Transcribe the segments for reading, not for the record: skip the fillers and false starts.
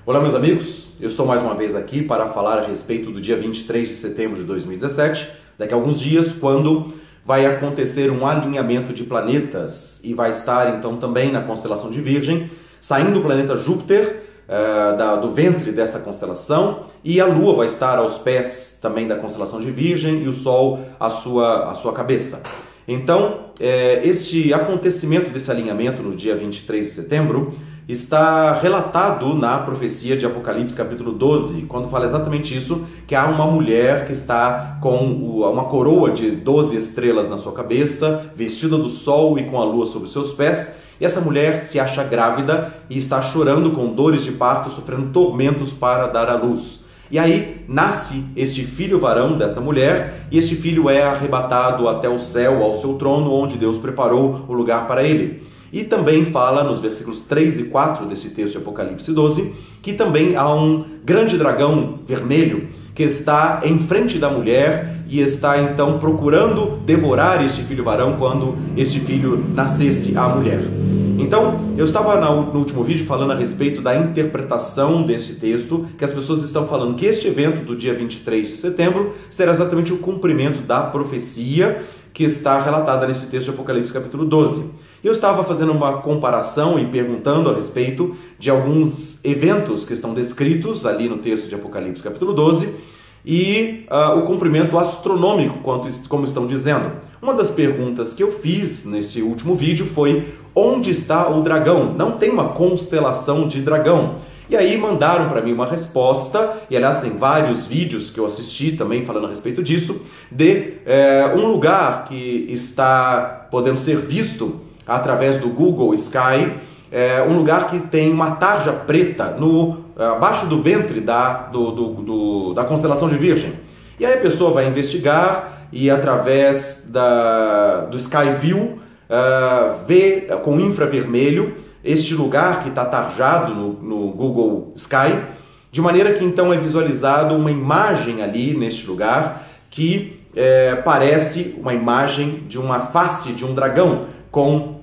Olá, meus amigos, eu estou mais uma vez aqui para falar a respeito do dia 23 de setembro de 2017, daqui a alguns dias, quando vai acontecer um alinhamento de planetas e vai estar então também na constelação de Virgem, saindo o planeta Júpiter do ventre dessa constelação, e a Lua vai estar aos pés também da constelação de Virgem e o Sol à sua cabeça. Então, este acontecimento desse alinhamento no dia 23 de setembro está relatado na profecia de Apocalipse capítulo 12, quando fala exatamente isso, que há uma mulher que está com uma coroa de 12 estrelas na sua cabeça, vestida do sol e com a lua sobre os seus pés, e essa mulher se acha grávida e está chorando com dores de parto, sofrendo tormentos para dar à luz. E aí nasce este filho varão desta mulher, e este filho é arrebatado até o céu, ao seu trono, onde Deus preparou o lugar para ele. E também fala nos versículos 3 e 4 desse texto de Apocalipse 12, que também há um grande dragão vermelho que está em frente da mulher e está então procurando devorar este filho varão quando este filho nascesse à mulher. Então, eu estava no último vídeo falando a respeito da interpretação desse texto, que as pessoas estão falando que este evento do dia 23 de setembro será exatamente o cumprimento da profecia que está relatada nesse texto de Apocalipse capítulo 12. Eu estava fazendo uma comparação e perguntando a respeito de alguns eventos que estão descritos ali no texto de Apocalipse capítulo 12 e o cumprimento astronômico, como estão dizendo. Uma das perguntas que eu fiz nesse último vídeo foi: onde está o dragão? Não tem uma constelação de dragão. E aí mandaram para mim uma resposta, e aliás tem vários vídeos que eu assisti também falando a respeito disso, de um lugar que está podendo ser visto através do Google Sky, um lugar que tem uma tarja preta abaixo do ventre da constelação de Virgem. E aí a pessoa vai investigar e através do Sky View vê com infravermelho este lugar que está tarjado no Google Sky, de maneira que então é visualizado uma imagem ali neste lugar que parece uma imagem de uma face de um dragão, com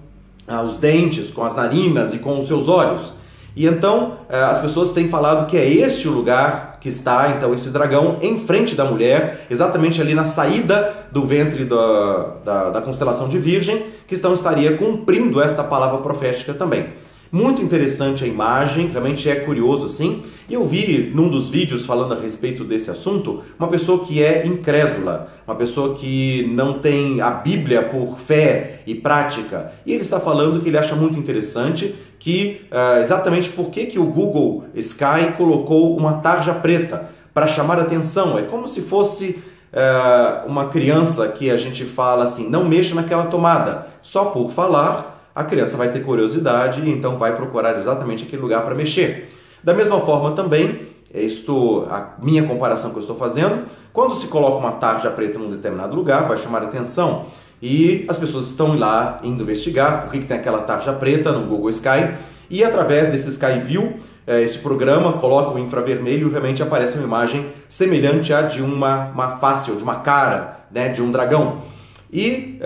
os dentes, com as narinas e com os seus olhos. E então as pessoas têm falado que é este o lugar que está então esse dragão em frente da mulher, exatamente ali na saída do ventre da constelação de Virgem, que estaria cumprindo esta palavra profética também. Muito interessante a imagem, realmente é curioso assim. E eu vi num dos vídeos falando a respeito desse assunto, uma pessoa que é incrédula, uma pessoa que não tem a Bíblia por fé e prática. E ele está falando que ele acha muito interessante que exatamente por que o Google Sky colocou uma tarja preta para chamar a atenção. É como se fosse uma criança que a gente fala assim: não mexa naquela tomada. Só por falar, a criança vai ter curiosidade e então vai procurar exatamente aquele lugar para mexer. Da mesma forma também, a minha comparação que eu estou fazendo, quando se coloca uma tarja preta num determinado lugar, vai chamar a atenção. E as pessoas estão lá indo investigar por que tem aquela tarja preta no Google Sky, e através desse Sky View, esse programa coloca o infravermelho e realmente aparece uma imagem semelhante à de uma face ou de uma cara, né, de um dragão. E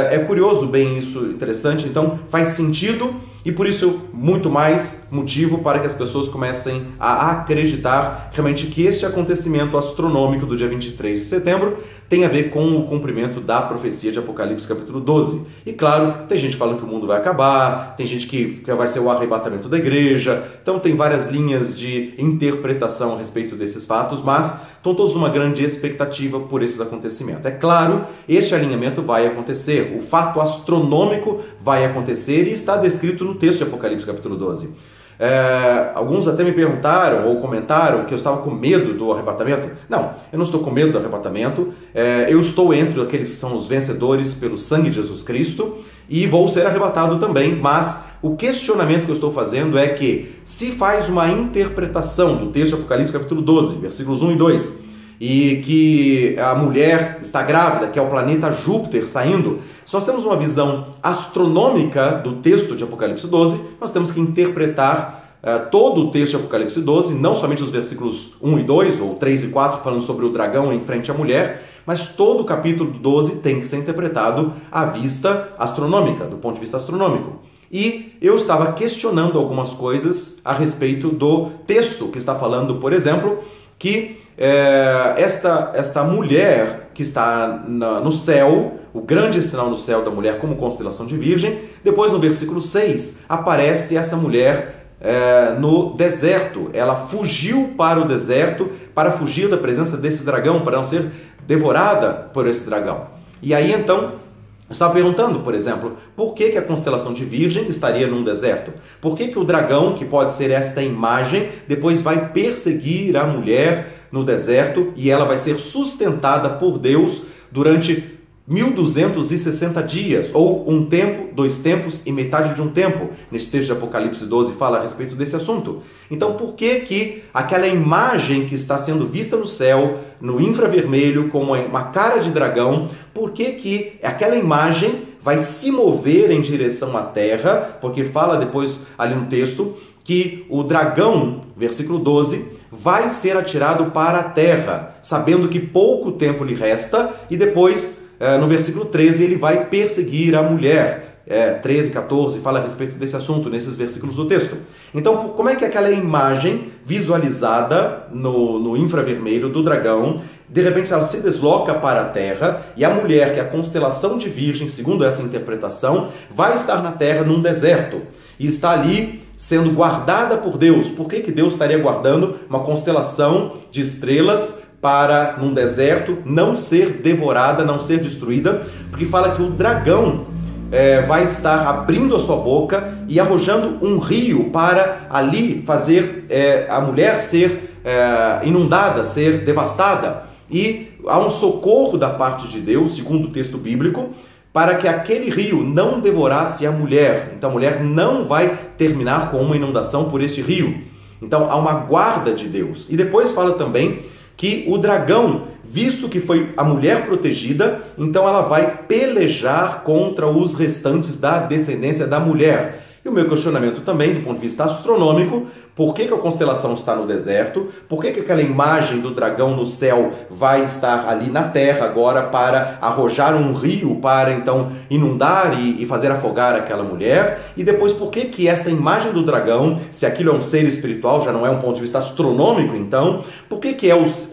é curioso, bem isso, interessante, então faz sentido e por isso muito mais motivo para que as pessoas comecem a acreditar realmente que este acontecimento astronômico do dia 23 de setembro tem a ver com o cumprimento da profecia de Apocalipse capítulo 12. E claro, tem gente falando que o mundo vai acabar, tem gente que vai ser o arrebatamento da igreja, então tem várias linhas de interpretação a respeito desses fatos, mas estão todos numa grande expectativa por esses acontecimentos. É claro, este alinhamento vai acontecer, o fato astronômico vai acontecer e está descrito no texto de Apocalipse capítulo 12. Alguns até me perguntaram ou comentaram que eu estava com medo do arrebatamento. Não, eu não estou com medo do arrebatamento. Eu estou entre aqueles que são os vencedores pelo sangue de Jesus Cristo e vou ser arrebatado também, mas o questionamento que eu estou fazendo é que se faz uma interpretação do texto de Apocalipse capítulo 12, versículos 1 e 2, e que a mulher está grávida, que é o planeta Júpiter saindo, se nós temos uma visão astronômica do texto de Apocalipse 12, nós temos que interpretar todo o texto de Apocalipse 12, não somente os versículos 1 e 2, ou 3 e 4, falando sobre o dragão em frente à mulher, mas todo o capítulo 12 tem que ser interpretado à vista astronômica, do ponto de vista astronômico. E eu estava questionando algumas coisas a respeito do texto que está falando, por exemplo, que esta mulher que está no céu, o grande sinal no céu da mulher como constelação de virgem, depois no versículo 6 aparece essa mulher no deserto. Ela fugiu para o deserto para fugir da presença desse dragão, para não ser devorada por esse dragão. E aí então, eu estava perguntando, por exemplo, por que a constelação de Virgem estaria num deserto? Por que o dragão, que pode ser esta imagem, depois vai perseguir a mulher no deserto e ela vai ser sustentada por Deus durante 1260 dias, ou um tempo, 2 tempos e metade de um tempo? Nesse texto de Apocalipse 12 fala a respeito desse assunto. Então, por que aquela imagem que está sendo vista no céu, no infravermelho, como uma cara de dragão, por que aquela imagem vai se mover em direção à terra? Porque fala depois ali no texto que o dragão, versículo 12, vai ser atirado para a terra, sabendo que pouco tempo lhe resta, e depois no versículo 13, ele vai perseguir a mulher. 13, 14, fala a respeito desse assunto, nesses versículos do texto. Então, como é que aquela imagem visualizada no infravermelho do dragão, de repente ela se desloca para a terra, e a mulher, que é a constelação de Virgem, segundo essa interpretação, vai estar na terra num deserto, e está ali sendo guardada por Deus? Por que Deus estaria guardando uma constelação de estrelas para, num deserto, não ser devorada, não ser destruída? Porque fala que o dragão vai estar abrindo a sua boca e arrojando um rio para ali fazer a mulher ser inundada, ser devastada. E há um socorro da parte de Deus, segundo o texto bíblico, para que aquele rio não devorasse a mulher. Então a mulher não vai terminar com uma inundação por este rio. Então há uma guarda de Deus. E depois fala também que o dragão, visto que foi a mulher protegida, então ela vai pelejar contra os restantes da descendência da mulher. E o meu questionamento também, do ponto de vista astronômico, por que a constelação está no deserto? Por que aquela imagem do dragão no céu vai estar ali na terra agora para arrojar um rio, para então inundar e fazer afogar aquela mulher? E depois, por que esta imagem do dragão, se aquilo é um ser espiritual, já não é um ponto de vista astronômico, então, por que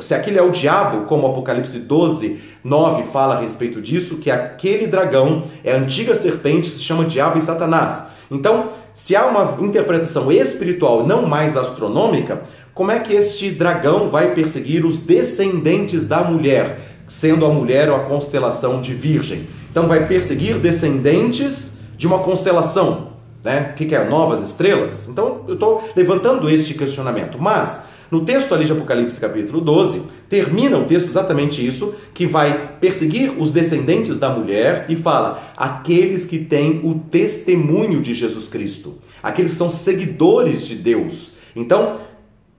se aquilo é o diabo, como Apocalipse 12, 9 fala a respeito disso, que aquele dragão é a antiga serpente, se chama Diabo e Satanás? Então, se há uma interpretação espiritual, não mais astronômica, como é que este dragão vai perseguir os descendentes da mulher, sendo a mulher a constelação de Virgem? Então, vai perseguir descendentes de uma constelação, né? O que é? Novas estrelas? Então, eu estou levantando este questionamento. Mas, no texto ali de Apocalipse capítulo 12, termina o texto exatamente isso, que vai perseguir os descendentes da mulher e fala, aqueles que têm o testemunho de Jesus Cristo, aqueles que são seguidores de Deus. Então,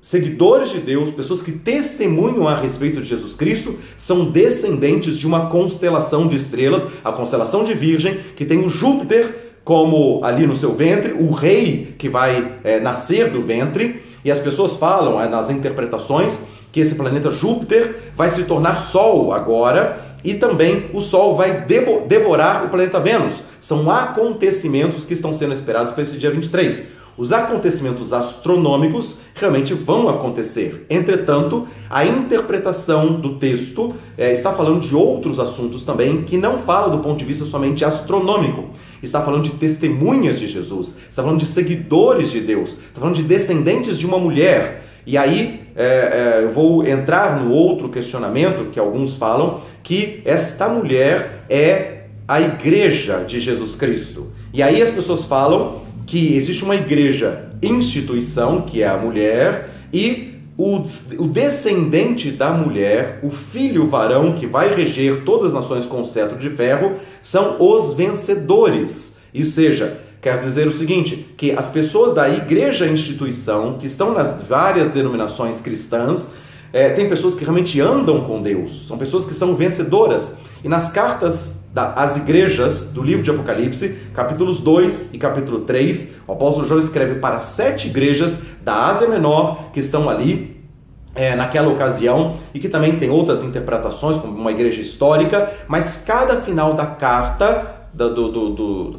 seguidores de Deus, pessoas que testemunham a respeito de Jesus Cristo, são descendentes de uma constelação de estrelas, a constelação de Virgem, que tem o Júpiter como ali no seu ventre, o rei que vai nascer do ventre. E as pessoas falam nas interpretações que esse planeta Júpiter vai se tornar Sol agora, e também o Sol vai devorar o planeta Vênus. São acontecimentos que estão sendo esperados para esse dia 23. Os acontecimentos astronômicos realmente vão acontecer. Entretanto, a interpretação do texto está falando de outros assuntos também, que não fala do ponto de vista somente astronômico. Está falando de testemunhas de Jesus, está falando de seguidores de Deus, está falando de descendentes de uma mulher. E aí eu vou entrar no outro questionamento, que alguns falam, que esta mulher é a igreja de Jesus Cristo. E aí as pessoas falam que existe uma igreja instituição, que é a mulher, e o descendente da mulher, o filho varão que vai reger todas as nações com o cetro de ferro, são os vencedores. Ou seja, quer dizer o seguinte, que as pessoas da igreja instituição, que estão nas várias denominações cristãs, tem pessoas que realmente andam com Deus, são pessoas que são vencedoras. E nas cartas às igrejas do livro de Apocalipse, capítulos 2 e capítulo 3, o apóstolo João escreve para 7 igrejas da Ásia Menor, que estão ali naquela ocasião, e que também tem outras interpretações, como uma igreja histórica, mas cada final da carta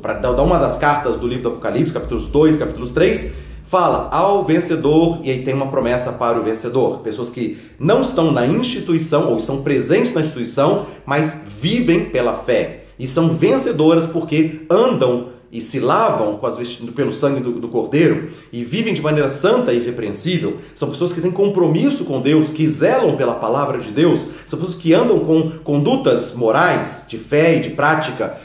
para uma das cartas do livro do Apocalipse, capítulos 2 e capítulos 3, fala ao vencedor, e aí tem uma promessa para o vencedor. Pessoas que não estão na instituição, ou estão presentes na instituição, mas vivem pela fé. E são vencedoras porque andam e se lavam pelo sangue do Cordeiro e vivem de maneira santa e irrepreensível. São pessoas que têm compromisso com Deus, que zelam pela palavra de Deus. São pessoas que andam com condutas morais, de fé e de prática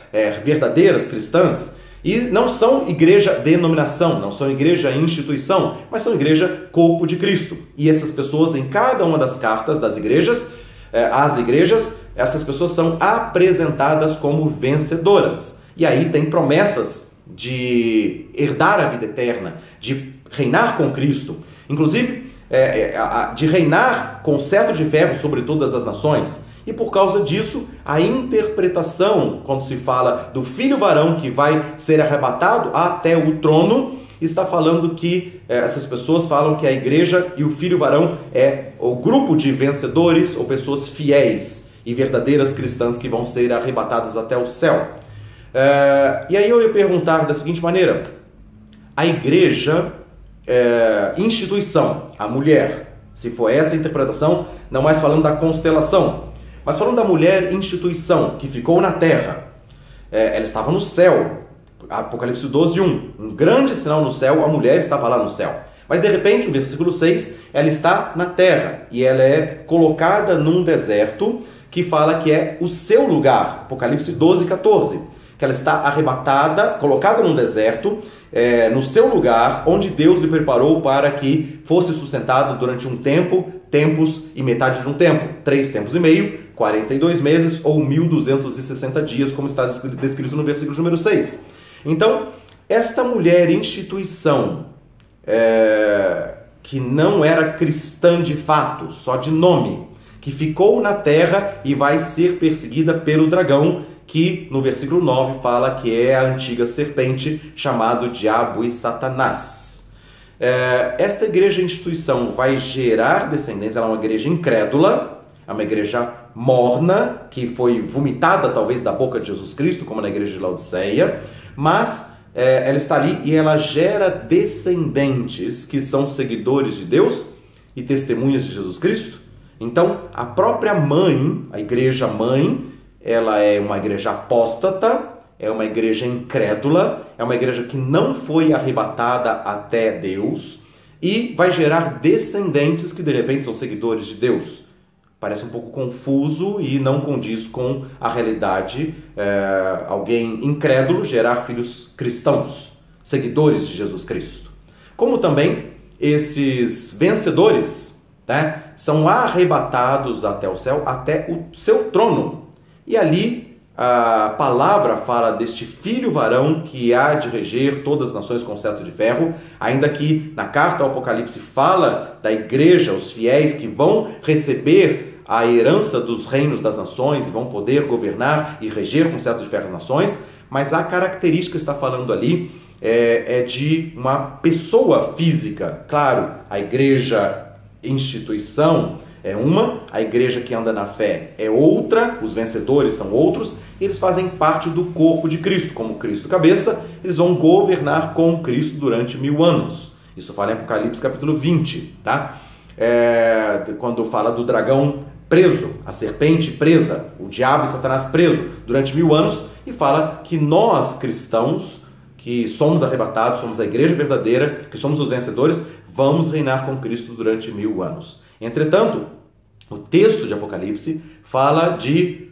verdadeiras, cristãs. E não são igreja denominação, não são igreja instituição, mas são igreja corpo de Cristo. E essas pessoas, em cada uma das cartas das igrejas, as igrejas, essas pessoas são apresentadas como vencedoras. E aí tem promessas de herdar a vida eterna, de reinar com Cristo, inclusive de reinar com cetro de ferro sobre todas as nações. E por causa disso, a interpretação, quando se fala do filho varão que vai ser arrebatado até o trono, está falando que essas pessoas falam que a igreja e o filho varão é o grupo de vencedores ou pessoas fiéis e verdadeiras cristãs que vão ser arrebatadas até o céu. E aí eu ia perguntar da seguinte maneira: a igreja, instituição, a mulher, se for essa a interpretação, não mais falando da constelação, mas falando da mulher instituição, que ficou na terra, ela estava no céu, Apocalipse 12:1, um grande sinal no céu, a mulher estava lá no céu. Mas de repente, no versículo 6, ela está na terra, e ela é colocada num deserto, que fala que é o seu lugar, Apocalipse 12:14, que ela está arrebatada, colocada num deserto, no seu lugar, onde Deus lhe preparou para que fosse sustentado durante um tempo, tempos e metade de um tempo, 3 tempos e meio, 42 meses ou 1260 dias, como está descrito no versículo número 6. Então, esta mulher instituição, que não era cristã de fato, só de nome, que ficou na terra e vai ser perseguida pelo dragão, que no versículo 9 fala que é a antiga serpente, chamado Diabo e Satanás. Esta igreja instituição vai gerar descendentes, ela é uma igreja incrédula, é uma igreja morna, que foi vomitada talvez da boca de Jesus Cristo, como na igreja de Laodiceia, mas ela está ali e ela gera descendentes que são seguidores de Deus e testemunhas de Jesus Cristo. Então, a própria mãe, a igreja mãe, ela é uma igreja apóstata, é uma igreja incrédula, é uma igreja que não foi arrebatada até Deus e vai gerar descendentes que de repente são seguidores de Deus. Parece um pouco confuso e não condiz com a realidade. Alguém incrédulo gerar filhos cristãos, seguidores de Jesus Cristo. Como também esses vencedores, né, são arrebatados até o céu, até o seu trono. E ali a palavra fala deste filho varão que há de reger todas as nações com cetro de ferro, ainda que na carta ao Apocalipse fala da igreja, os fiéis que vão receber a herança dos reinos das nações e vão poder governar e reger com cetro de ferro as nações, mas a característica que está falando ali é de uma pessoa física. Claro, a igreja instituição é uma, a igreja que anda na fé é outra, os vencedores são outros, e eles fazem parte do corpo de Cristo, como Cristo cabeça, eles vão governar com Cristo durante 1000 anos. Isso fala em Apocalipse capítulo 20, tá? Quando fala do dragão preso, a serpente presa, o diabo e Satanás preso durante 1000 anos, e fala que nós cristãos, que somos arrebatados, somos a igreja verdadeira, que somos os vencedores, vamos reinar com Cristo durante 1000 anos. Entretanto, o texto de Apocalipse fala de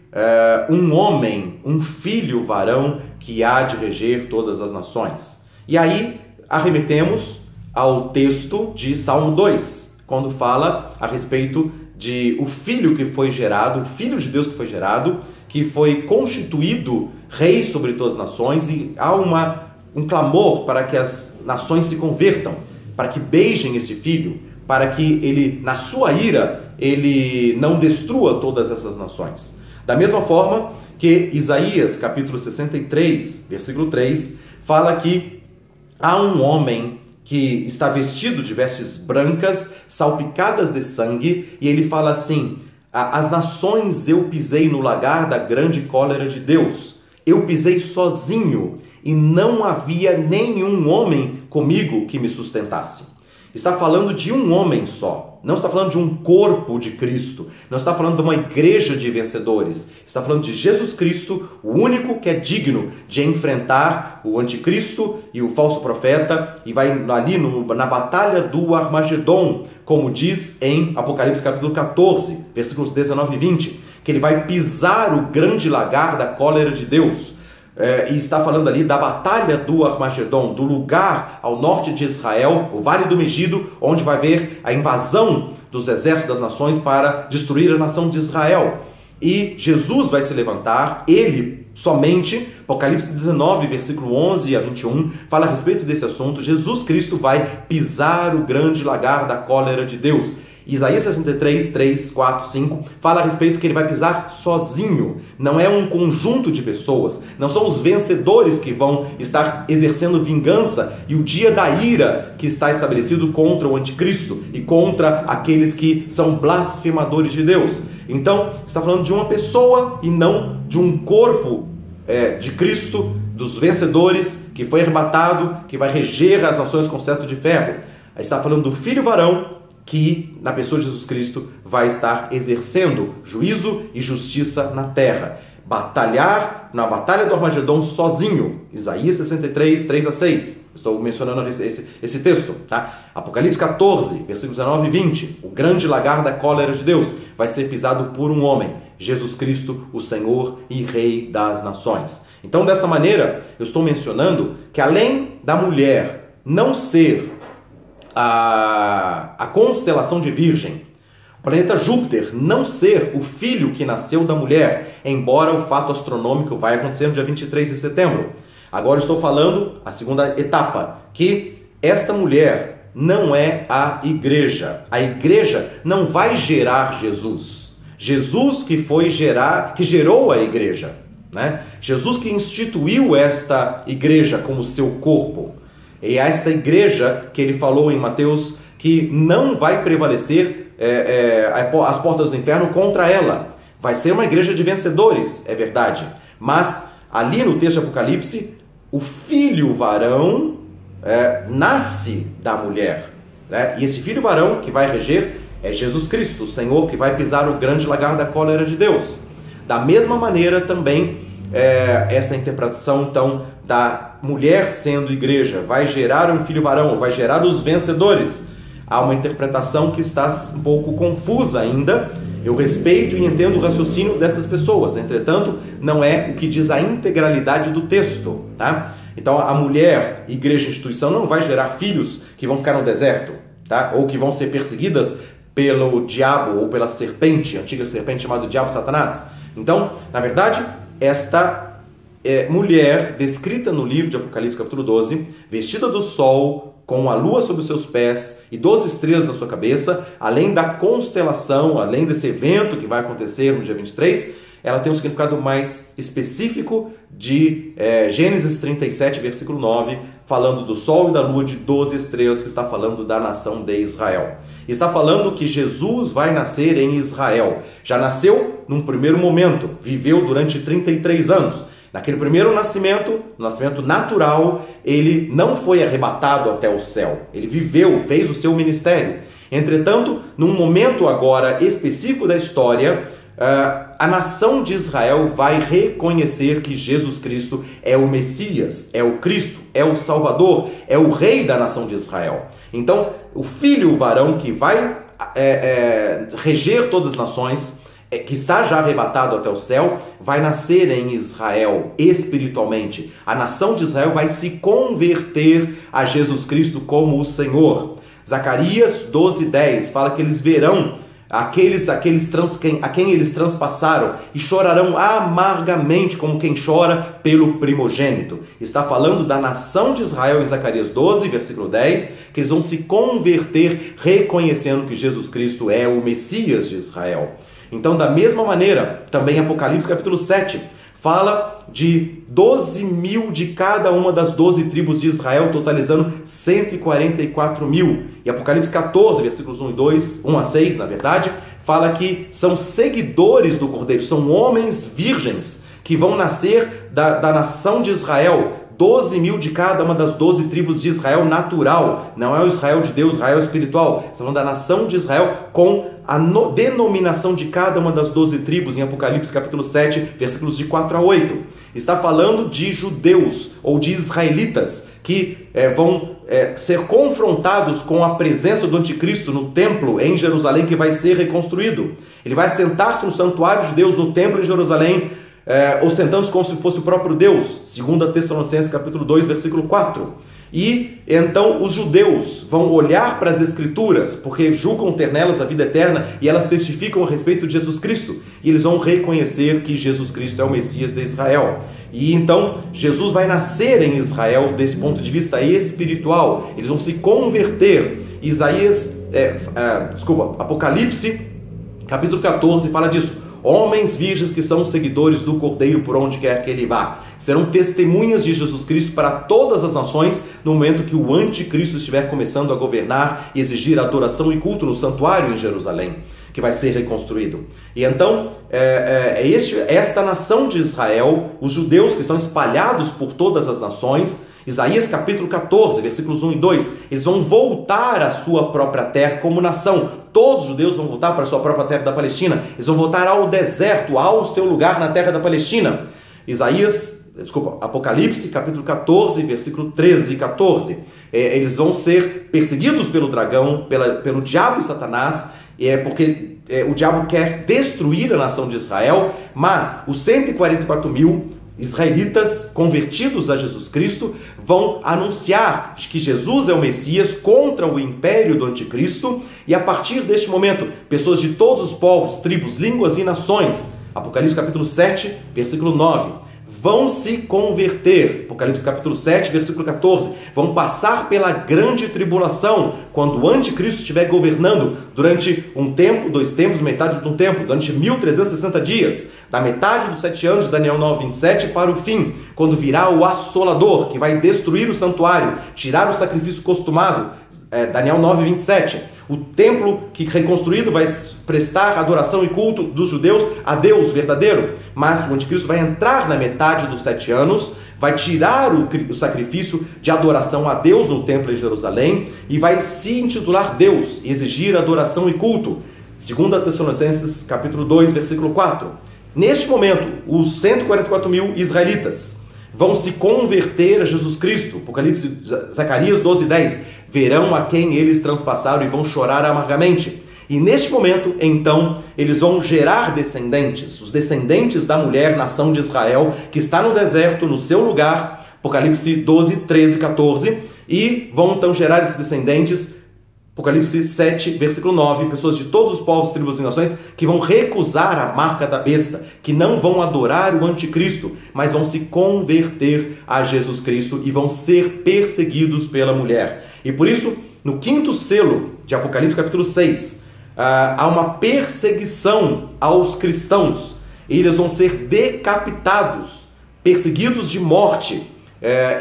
um homem, um filho varão que há de reger todas as nações. E aí arremetemos ao texto de Salmo 2, quando fala a respeito de o filho que foi gerado, o filho de Deus que foi gerado, que foi constituído rei sobre todas as nações, e há um clamor para que as nações se convertam, para que beijem este filho, para que ele, na sua ira, ele não destrua todas essas nações. Da mesma forma que Isaías, capítulo 63, versículo 3, fala que há um homem que está vestido de vestes brancas, salpicadas de sangue, e ele fala assim: as nações eu pisei no lagar da grande cólera de Deus, eu pisei sozinho e não havia nenhum homem comigo que me sustentasse. Está falando de um homem só. Não está falando de um corpo de Cristo. Não está falando de uma igreja de vencedores. Está falando de Jesus Cristo, o único que é digno de enfrentar o anticristo e o falso profeta, e vai ali na batalha do Armagedon, como diz em Apocalipse capítulo 14, versículos 19 e 20, que ele vai pisar o grande lagar da cólera de Deus. E está falando ali da batalha do Armagedon, do lugar ao norte de Israel, o Vale do Megido, onde vai haver a invasão dos exércitos das nações para destruir a nação de Israel. E Jesus vai se levantar, ele somente, Apocalipse 19, versículo 11 a 21, fala a respeito desse assunto. Jesus Cristo vai pisar o grande lagar da cólera de Deus. Isaías 63, 3, 4, 5 fala a respeito que ele vai pisar sozinho. Não é um conjunto de pessoas. Não são os vencedores que vão estar exercendo vingança e o dia da ira que está estabelecido contra o anticristo e contra aqueles que são blasfemadores de Deus. Então, está falando de uma pessoa e não de um corpo de Cristo, dos vencedores, que foi arrebatado, que vai reger as nações com cetro de ferro. Está falando do filho varão, que na pessoa de Jesus Cristo vai estar exercendo juízo e justiça na terra. Batalhar na batalha do Armagedon sozinho. Isaías 63, 3 a 6. Estou mencionando esse texto. Tá? Apocalipse 14, versículos 19 e 20. O grande lagar da cólera de Deus vai ser pisado por um homem. Jesus Cristo, o Senhor e Rei das nações. Então, desta maneira, eu estou mencionando que além da mulher não ser a constelação de Virgem, o planeta Júpiter não ser o filho que nasceu da mulher, embora o fato astronômico vai acontecer no dia 23 de setembro. Agora estou falando a segunda etapa, que esta mulher não é a igreja. A igreja não vai gerar Jesus. Jesus que gerou a igreja, né? Jesus que instituiu esta igreja como seu corpo. E é esta igreja que ele falou em Mateus que não vai prevalecer as portas do inferno contra ela. Vai ser uma igreja de vencedores, é verdade. Mas ali no texto de Apocalipse, o filho varão nasce da mulher. Né? E esse filho varão que vai reger é Jesus Cristo, o Senhor que vai pisar o grande lagar da cólera de Deus. Da mesma maneira também, essa interpretação então da mulher sendo igreja vai gerar um filho varão, vai gerar os vencedores. Há uma interpretação que está um pouco confusa ainda. Eu respeito e entendo o raciocínio dessas pessoas, entretanto, não é o que diz a integralidade do texto, tá? Então, a mulher, igreja, instituição, não vai gerar filhos que vão ficar no deserto, tá? Ou que vão ser perseguidas pelo diabo ou pela serpente, a antiga serpente chamada diabo Satanás. Então, na verdade, esta mulher descrita no livro de Apocalipse capítulo 12, vestida do sol, com a lua sobre os seus pés e 12 estrelas na sua cabeça, além da constelação, além desse evento que vai acontecer no dia 23, ela tem um significado mais específico de Gênesis 37, versículo 9, falando do sol e da lua de 12 estrelas, que está falando da nação de Israel. Está falando que Jesus vai nascer em Israel. Já nasceu num primeiro momento, viveu durante 33 anos. Naquele primeiro nascimento, nascimento natural, ele não foi arrebatado até o céu. Ele viveu, fez o seu ministério. Entretanto, num momento agora específico da história, a nação de Israel vai reconhecer que Jesus Cristo é o Messias, é o Cristo, é o Salvador, é o Rei da nação de Israel. Então, o filho varão que vai reger todas as nações, que está já arrebatado até o céu, vai nascer em Israel espiritualmente. A nação de Israel vai se converter a Jesus Cristo como o Senhor. Zacarias 12:10 fala que eles verão a quem eles transpassaram e chorarão amargamente como quem chora pelo primogênito. Está falando da nação de Israel em Zacarias 12, versículo 10, que eles vão se converter reconhecendo que Jesus Cristo é o Messias de Israel. Então, da mesma maneira, também Apocalipse capítulo 7 fala de 12 mil de cada uma das 12 tribos de Israel, totalizando 144 mil. E Apocalipse 14, versículos 1 a 6, na verdade, fala que são seguidores do Cordeiro, são homens virgens que vão nascer da nação de Israel, 12 mil de cada uma das 12 tribos de Israel natural, não é o Israel de Deus, Israel espiritual, estamos falando da nação de Israel com a denominação de cada uma das 12 tribos em Apocalipse capítulo 7, versículos de 4 a 8. Está falando de judeus ou de israelitas que vão ser confrontados com a presença do anticristo no templo em Jerusalém que vai ser reconstruído. Ele vai sentar-se no santuário de Deus no templo em Jerusalém, ostentando como se fosse o próprio Deus, 2 Tessalonicenses capítulo 2, versículo 4. E então os judeus vão olhar para as Escrituras, porque julgam ter nelas a vida eterna e elas testificam a respeito de Jesus Cristo. E eles vão reconhecer que Jesus Cristo é o Messias de Israel. E então Jesus vai nascer em Israel desse ponto de vista espiritual. Eles vão se converter. Apocalipse capítulo 14 fala disso. Homens virgens que são seguidores do Cordeiro por onde quer que ele vá. Serão testemunhas de Jesus Cristo para todas as nações no momento que o anticristo estiver começando a governar e exigir adoração e culto no santuário em Jerusalém, que vai ser reconstruído. E então, esta nação de Israel, os judeus que estão espalhados por todas as nações, Isaías capítulo 14, versículos 1 e 2, eles vão voltar à sua própria terra como nação. Todos os judeus vão voltar para a sua própria terra da Palestina. Eles vão voltar ao deserto, ao seu lugar na terra da Palestina. Apocalipse capítulo 14, versículo 13 e 14. Eles vão ser perseguidos pelo dragão, pelo diabo e Satanás, porque o diabo quer destruir a nação de Israel, mas os 144 mil israelitas convertidos a Jesus Cristo vão anunciar que Jesus é o Messias contra o império do anticristo, e a partir deste momento, pessoas de todos os povos, tribos, línguas e nações, Apocalipse capítulo 7, versículo 9, vão se converter, Apocalipse capítulo 7, versículo 14, vão passar pela grande tribulação, quando o anticristo estiver governando durante um tempo, 2 tempos, metade de um tempo, durante 1360 dias, da metade dos 7 anos de Daniel 9, 27 para o fim, quando virá o assolador, que vai destruir o santuário, tirar o sacrifício costumado, Daniel 9, 27. O templo que reconstruído vai prestar adoração e culto dos judeus a Deus verdadeiro, mas o anticristo vai entrar na metade dos 7 anos, vai tirar o sacrifício de adoração a Deus no templo em Jerusalém e vai se intitular Deus, exigir adoração e culto. 2 Tessalonicenses capítulo 2, versículo 4. Neste momento, os 144 mil israelitas vão se converter a Jesus Cristo. Apocalipse, Zacarias 12, 10. Verão a quem eles transpassaram e vão chorar amargamente. E neste momento, então, eles vão gerar descendentes, os descendentes da mulher, nação de Israel, que está no deserto, no seu lugar, Apocalipse 12, 13, 14, e vão então gerar esses descendentes, Apocalipse 7, versículo 9, pessoas de todos os povos, tribos e nações que vão recusar a marca da besta, que não vão adorar o anticristo, mas vão se converter a Jesus Cristo e vão ser perseguidos pela mulher. E por isso, no 5º selo de Apocalipse capítulo 6, há uma perseguição aos cristãos. Eles vão ser decapitados, perseguidos de morte.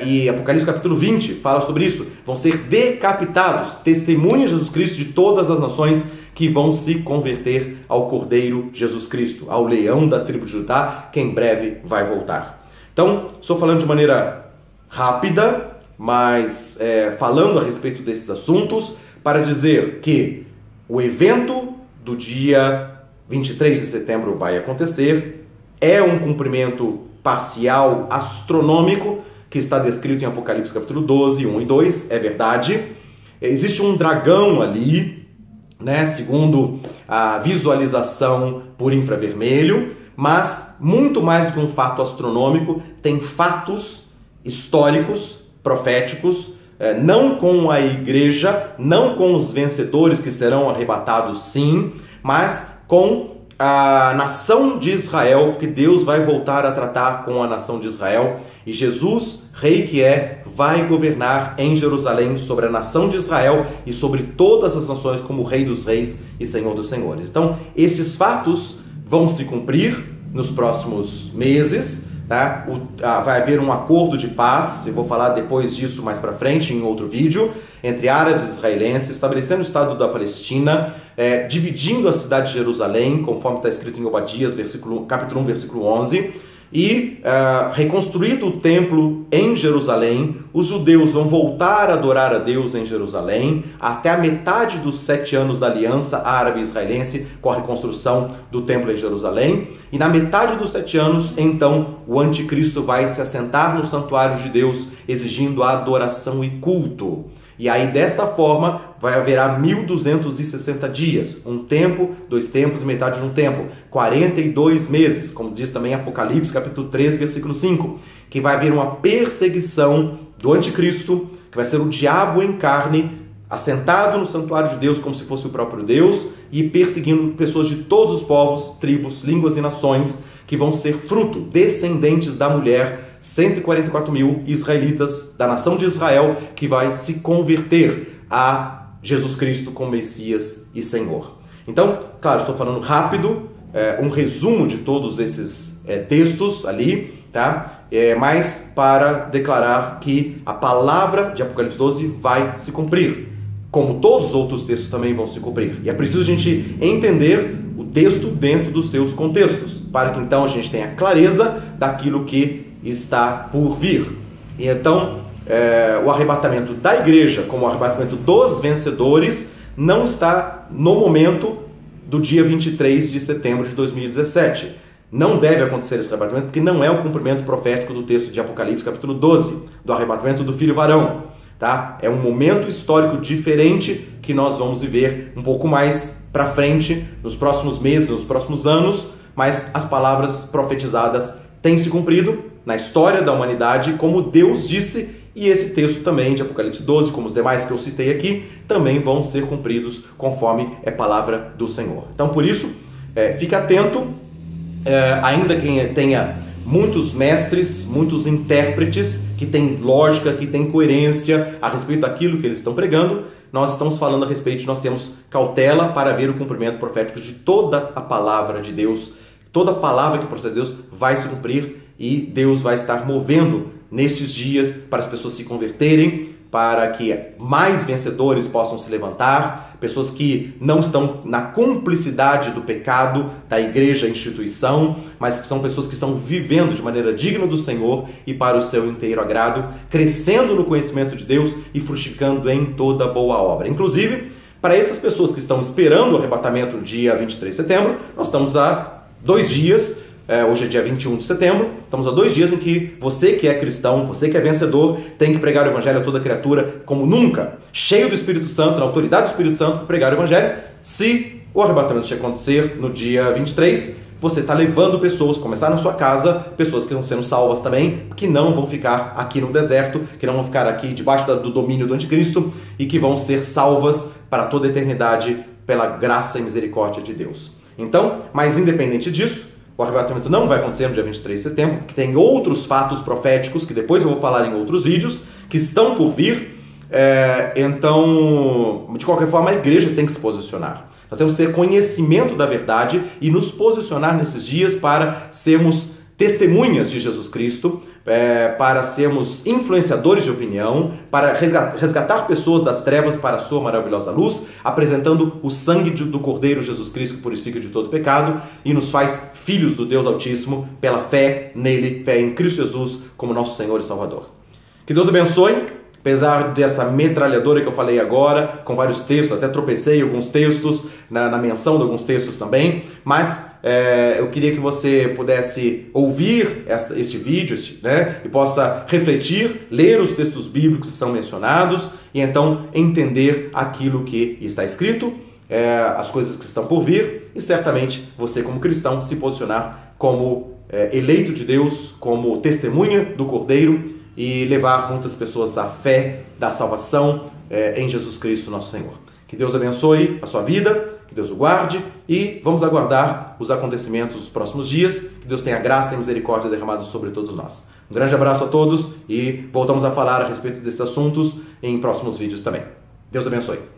E Apocalipse capítulo 20 fala sobre isso. Vão ser decapitados, testemunhas de Jesus Cristo de todas as nações que vão se converter ao Cordeiro Jesus Cristo, ao leão da tribo de Judá, que em breve vai voltar. Então, estou falando de maneira rápida, mas falando a respeito desses assuntos, para dizer que o evento do dia 23 de setembro vai acontecer, é um cumprimento parcial astronômico, que está descrito em Apocalipse capítulo 12, 1 e 2, é verdade. Existe um dragão ali, né, segundo a visualização por infravermelho, mas muito mais do que um fato astronômico, tem fatos históricos, proféticos, não com a igreja, não com os vencedores que serão arrebatados sim, mas com a nação de Israel, porque Deus vai voltar a tratar com a nação de Israel, e Jesus, rei que vai governar em Jerusalém sobre a nação de Israel e sobre todas as nações como rei dos reis e senhor dos senhores. Então, esses fatos vão se cumprir nos próximos meses, tá? Vai haver um acordo de paz, eu vou falar depois disso mais para frente em outro vídeo, entre árabes e israelenses, estabelecendo o Estado da Palestina, dividindo a cidade de Jerusalém, conforme está escrito em Obadias, capítulo 1, versículo 11, e reconstruído o templo em Jerusalém, os judeus vão voltar a adorar a Deus em Jerusalém até a metade dos 7 anos da aliança árabe-israelense com a reconstrução do templo em Jerusalém. E na metade dos 7 anos, então, o anticristo vai se assentar no santuário de Deus, exigindo adoração e culto. E aí, desta forma, haverá 1260 dias, um tempo, 2 tempos e metade de um tempo, 42 meses, como diz também Apocalipse, capítulo 13, versículo 5, que vai haver uma perseguição do anticristo, que vai ser o diabo em carne, assentado no santuário de Deus como se fosse o próprio Deus, e perseguindo pessoas de todos os povos, tribos, línguas e nações, que vão ser fruto, descendentes da mulher, 144 mil israelitas da nação de Israel, que vai se converter a Jesus Cristo como Messias e Senhor. Então, claro, estou falando rápido, um resumo de todos esses textos ali, tá? Mas para declarar que a palavra de Apocalipse 12 vai se cumprir, como todos os outros textos também vão se cumprir. E é preciso a gente entender o texto dentro dos seus contextos, para que então a gente tenha clareza daquilo que está por vir. E então, o arrebatamento da igreja, como o arrebatamento dos vencedores, não está no momento do dia 23 de setembro de 2017. Não deve acontecer esse arrebatamento, porque não é o cumprimento profético do texto de Apocalipse, capítulo 12, do arrebatamento do filho varão. Tá? É um momento histórico diferente que nós vamos viver um pouco mais para frente, nos próximos meses, nos próximos anos, mas as palavras profetizadas têm se cumprido na história da humanidade, como Deus disse, e esse texto também de Apocalipse 12, como os demais que eu citei aqui, também vão ser cumpridos conforme é palavra do Senhor. Então, por isso, fique atento, ainda quem tenha muitos mestres, muitos intérpretes que têm lógica, que têm coerência a respeito daquilo que eles estão pregando, nós estamos falando a respeito, nós temos cautela para ver o cumprimento profético de toda a palavra de Deus. Toda palavra que procede de Deus vai se cumprir e Deus vai estar movendo nesses dias para as pessoas se converterem, para que mais vencedores possam se levantar, pessoas que não estão na cumplicidade do pecado da igreja, instituição, mas que são pessoas que estão vivendo de maneira digna do Senhor e para o seu inteiro agrado, crescendo no conhecimento de Deus e frutificando em toda boa obra. Inclusive, para essas pessoas que estão esperando o arrebatamento no dia 23 de setembro, nós estamos a 2 dias, hoje é dia 21 de setembro, estamos a 2 dias em que você que é cristão, você que é vencedor, tem que pregar o evangelho a toda criatura como nunca, cheio do Espírito Santo, na autoridade do Espírito Santo, para pregar o evangelho. Se o arrebatamento acontecer no dia 23, você está levando pessoas, começar na sua casa, pessoas que estão sendo salvas também, que não vão ficar aqui no deserto, que não vão ficar aqui debaixo do domínio do anticristo e que vão ser salvas para toda a eternidade pela graça e misericórdia de Deus. Então, mas independente disso, o arrebatamento não vai acontecer no dia 23 de setembro, porque tem outros fatos proféticos, que depois eu vou falar em outros vídeos, que estão por vir. Então, de qualquer forma, a igreja tem que se posicionar. Nós temos que ter conhecimento da verdade e nos posicionar nesses dias para sermos testemunhas de Jesus Cristo, para sermos influenciadores de opinião, para resgatar pessoas das trevas para a sua maravilhosa luz, apresentando o sangue do Cordeiro Jesus Cristo que purifica de todo pecado e nos faz filhos do Deus Altíssimo pela fé nele, fé em Cristo Jesus como nosso Senhor e Salvador. Que Deus abençoe. Apesar dessa metralhadora que eu falei agora, com vários textos, até tropecei em alguns textos, na menção de alguns textos também, mas eu queria que você pudesse ouvir este vídeo, né, e possa refletir, ler os textos bíblicos que são mencionados e então entender aquilo que está escrito, as coisas que estão por vir e certamente você como cristão se posicionar como eleito de Deus, como testemunha do Cordeiro, e levar muitas pessoas à fé da salvação em Jesus Cristo, nosso Senhor. Que Deus abençoe a sua vida, que Deus o guarde e vamos aguardar os acontecimentos dos próximos dias. Que Deus tenha graça e misericórdia derramados sobre todos nós. Um grande abraço a todos e voltamos a falar a respeito desses assuntos em próximos vídeos também. Deus abençoe.